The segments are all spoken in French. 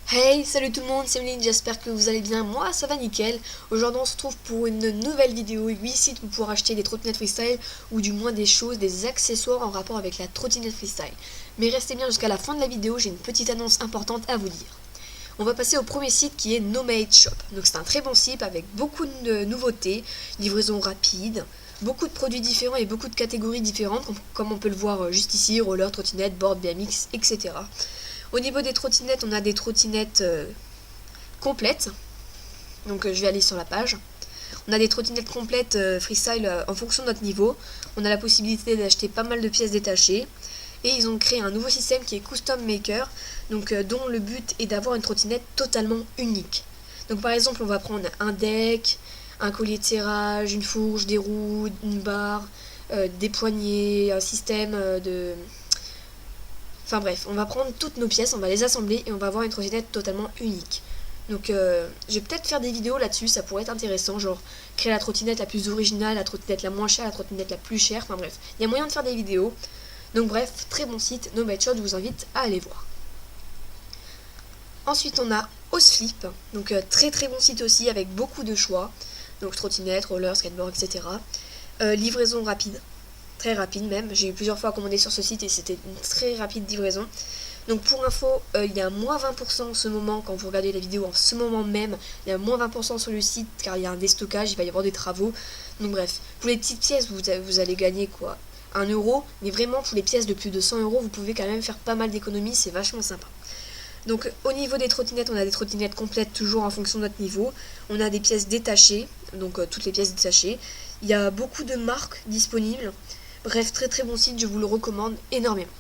Hey, salut tout le monde, c'est Emeline, j'espère que vous allez bien, moi ça va nickel. Aujourd'hui on se retrouve pour une nouvelle vidéo, 8 sites pour pouvoir acheter des trottinettes freestyle ou du moins des choses, des accessoires en rapport avec la trottinette freestyle. Mais restez bien jusqu'à la fin de la vidéo, j'ai une petite annonce importante à vous dire. On va passer au premier site qui est Nomade Shop. Donc c'est un très bon site avec beaucoup de nouveautés, livraison rapide, beaucoup de produits différents et beaucoup de catégories différentes, comme on peut le voir juste ici, roller, trottinette, board, BMX, etc. Au niveau des trottinettes, on a des trottinettes complètes. Donc je vais aller sur la page. On a des trottinettes complètes freestyle en fonction de notre niveau. On a la possibilité d'acheter pas mal de pièces détachées. Et ils ont créé un nouveau système qui est Custom Maker, donc dont le but est d'avoir une trottinette totalement unique. Donc par exemple, on va prendre un deck, un collier de serrage, une fourche, des roues, une barre, des poignées, un système de... Enfin bref, on va prendre toutes nos pièces, on va les assembler et on va avoir une trottinette totalement unique. Donc je vais peut-être faire des vidéos là-dessus, ça pourrait être intéressant, genre créer la trottinette la plus originale, la trottinette la moins chère, la trottinette la plus chère, enfin bref, il y a moyen de faire des vidéos. Donc bref, très bon site, Nomade Shop, je vous invite à aller voir. Ensuite on a Osflip, donc très très bon site aussi avec beaucoup de choix, donc trottinette, roller, skateboard, etc. Livraison rapide, très rapide même, j'ai eu plusieurs fois commandé sur ce site et c'était une très rapide livraison. Donc pour info, il y a moins 20% en ce moment, quand vous regardez la vidéo en ce moment même, il y a moins 20% sur le site car il y a un déstockage, il va y avoir des travaux. Donc bref, pour les petites pièces, vous allez gagner quoi 1 euro, mais vraiment pour les pièces de plus de 100 euros, vous pouvez quand même faire pas mal d'économies, c'est vachement sympa. Donc au niveau des trottinettes, on a des trottinettes complètes toujours en fonction de notre niveau. On a des pièces détachées, donc toutes les pièces détachées. Il y a beaucoup de marques disponibles. Bref, très très bon site, je vous le recommande énormément.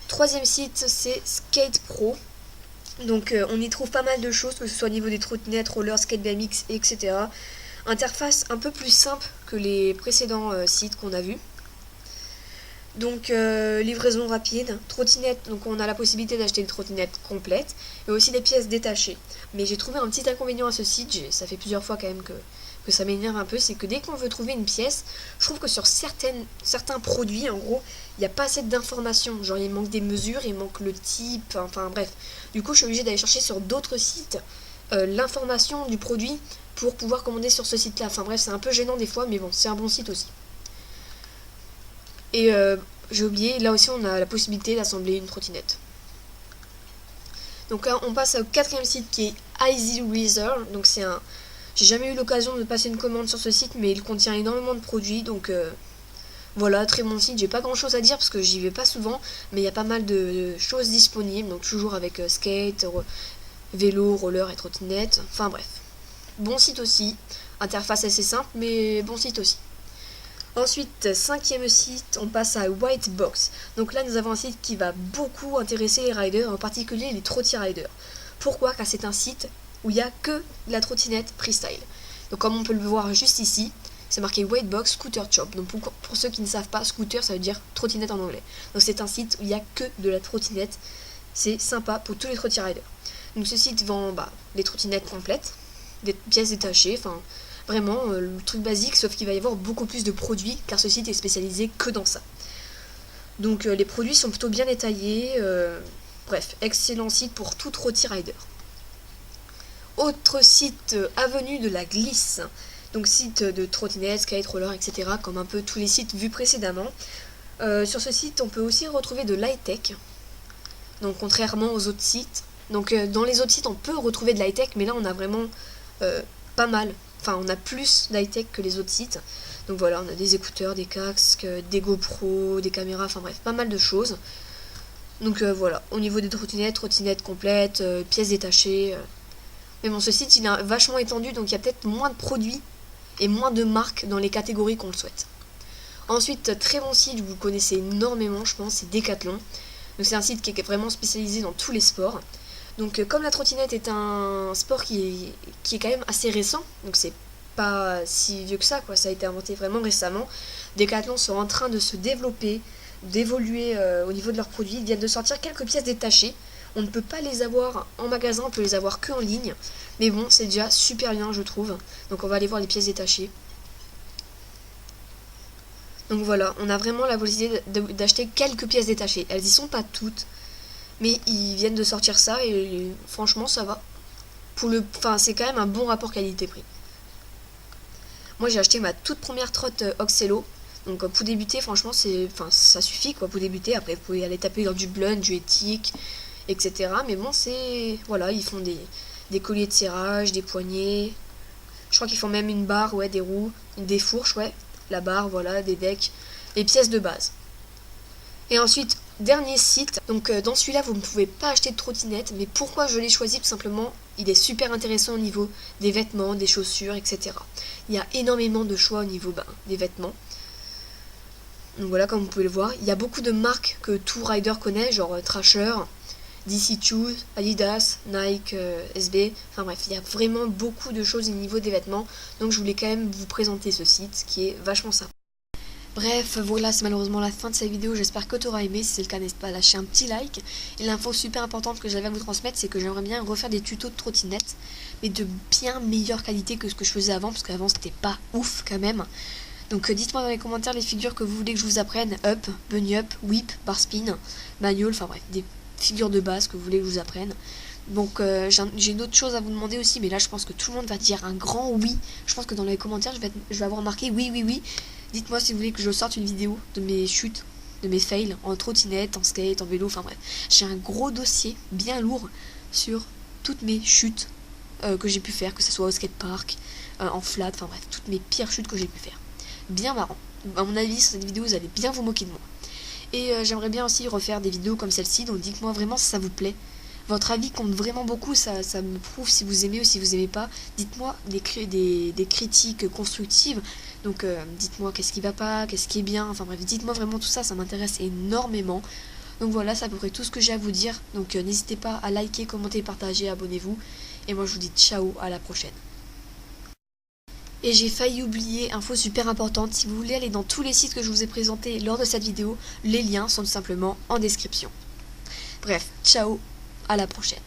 Troisième site, c'est Skate Pro. Donc on y trouve pas mal de choses, que ce soit au niveau des trottinettes, rollers, skate BMX, etc. Interface un peu plus simple que les précédents sites qu'on a vus. Donc livraison rapide, trottinette, donc on a la possibilité d'acheter une trottinette complète et aussi des pièces détachées. Mais j'ai trouvé un petit inconvénient à ce site, ça fait plusieurs fois quand même que ça m'énerve un peu, c'est que dès qu'on veut trouver une pièce, je trouve que sur certains produits, en gros, il n'y a pas assez d'informations. Genre il manque des mesures, il manque le type, enfin bref. Du coup je suis obligée d'aller chercher sur d'autres sites l'information du produit pour pouvoir commander sur ce site-là. Enfin bref, c'est un peu gênant des fois, mais bon, c'est un bon site aussi. Et j'ai oublié, là aussi on a la possibilité d'assembler une trottinette. Donc là on passe au quatrième site qui est Easy Reaser. Donc c'est un... J'ai jamais eu l'occasion de passer une commande sur ce site, mais il contient énormément de produits, donc voilà, très bon site. J'ai pas grand chose à dire parce que j'y vais pas souvent, mais il y a pas mal de choses disponibles, donc toujours avec skate, vélo, roller et trottinette, enfin bref. Bon site aussi, interface assez simple, mais bon site aussi. Ensuite, cinquième site, on passe à Whitebox. Donc là, nous avons un site qui va beaucoup intéresser les riders, en particulier les trotty riders. Pourquoi? Car c'est un site où il n'y a que de la trottinette freestyle. Donc comme on peut le voir juste ici, c'est marqué Whitebox Scooter Shop. Donc pour ceux qui ne savent pas, scooter ça veut dire trottinette en anglais. Donc c'est un site où il n'y a que de la trottinette. C'est sympa pour tous les trotty riders. Donc ce site vend des trottinettes complètes, des pièces détachées, enfin vraiment le truc basique, sauf qu'il va y avoir beaucoup plus de produits car ce site est spécialisé que dans ça. Donc les produits sont plutôt bien détaillés. Bref, excellent site pour tout trotty rider. Autre site, Avenue de la Glisse. Donc site de trottinette, skate, roller, etc. Comme un peu tous les sites vus précédemment. Sur ce site, on peut aussi retrouver de l'high-tech. Donc contrairement aux autres sites. Donc dans les autres sites, on peut retrouver de l'high-tech, mais là on a vraiment pas mal. Enfin, on a plus d'high-tech que les autres sites. Donc voilà, on a des écouteurs, des casques, des GoPro, des caméras, enfin bref, pas mal de choses. Donc voilà, au niveau des trottinettes complètes, pièces détachées. Mais bon, ce site il est vachement étendu, donc il y a peut-être moins de produits et moins de marques dans les catégories qu'on le souhaite. Ensuite, très bon site, vous le connaissez énormément, je pense, c'est Decathlon. Donc c'est un site qui est vraiment spécialisé dans tous les sports. Donc comme la trottinette est un sport qui est quand même assez récent, donc c'est pas si vieux que ça, quoi, ça a été inventé vraiment récemment, Decathlon sont en train de se développer, d'évoluer au niveau de leurs produits. Ils viennent de sortir quelques pièces détachées. On ne peut pas les avoir en magasin, on peut les avoir que en ligne. Mais bon, c'est déjà super bien, je trouve. Donc on va aller voir les pièces détachées. Donc voilà, on a vraiment la possibilité d'acheter quelques pièces détachées. Elles y sont pas toutes, Mais ils viennent de sortir ça et franchement ça va. Enfin, c'est quand même un bon rapport qualité-prix. Moi j'ai acheté ma toute première trotte Oxello. Donc pour débuter, franchement, ça suffit quoi pour débuter. Après vous pouvez aller taper dans du blunt, du éthique, etc. Mais bon, voilà, ils font des colliers de serrage, des poignées. Je crois qu'ils font même une barre, ouais, des roues, des fourches, ouais. La barre, voilà, des decks, les pièces de base. Et ensuite, dernier site. Donc dans celui-là, vous ne pouvez pas acheter de trottinette. Mais pourquoi je l'ai choisi? Tout simplement, il est super intéressant au niveau des vêtements, des chaussures, etc. Il y a énormément de choix au niveau des vêtements. Donc voilà, comme vous pouvez le voir. Il y a beaucoup de marques que tout rider connaît, genre Thrasher, DC Shoes, Adidas, Nike, SB. Enfin bref, il y a vraiment beaucoup de choses au niveau des vêtements. Donc je voulais quand même vous présenter ce site qui est vachement sympa. Bref, voilà, c'est malheureusement la fin de cette vidéo. J'espère que tu auras aimé. Si c'est le cas, n'hésite pas à lâcher un petit like. Et l'info super importante que j'avais à vous transmettre, c'est que j'aimerais bien refaire des tutos de trottinette, mais de bien meilleure qualité que ce que je faisais avant, parce qu'avant c'était pas ouf quand même. Donc dites-moi dans les commentaires les figures que vous voulez que je vous apprenne. Up, bunny up, whip, bar spin, manual, enfin bref, des figures de base que vous voulez que je vous apprenne. Donc j'ai une autre chose à vous demander aussi, mais là je pense que tout le monde va dire un grand oui. Je pense que dans les commentaires je vais avoir marqué oui, oui, oui. Dites-moi si vous voulez que je sorte une vidéo de mes chutes, de mes fails en trottinette, en skate, en vélo, enfin bref. J'ai un gros dossier bien lourd sur toutes mes chutes que j'ai pu faire, que ce soit au skatepark, en flat, enfin bref, toutes mes pires chutes que j'ai pu faire. Bien marrant. À mon avis, sur cette vidéo, vous allez bien vous moquer de moi. Et j'aimerais bien aussi refaire des vidéos comme celle-ci, donc dites-moi vraiment si ça vous plaît. Votre avis compte vraiment beaucoup, ça me prouve si vous aimez ou si vous aimez pas. Dites-moi des critiques constructives. Donc dites-moi qu'est-ce qui va pas, qu'est-ce qui est bien. Enfin bref, dites-moi vraiment tout ça, ça m'intéresse énormément. Donc voilà, c'est à peu près tout ce que j'ai à vous dire. Donc n'hésitez pas à liker, commenter, partager, abonnez-vous. Et moi je vous dis ciao, à la prochaine. Et j'ai failli oublier, info super importante, si vous voulez aller dans tous les sites que je vous ai présentés lors de cette vidéo, les liens sont tout simplement en description. Bref, ciao, à la prochaine.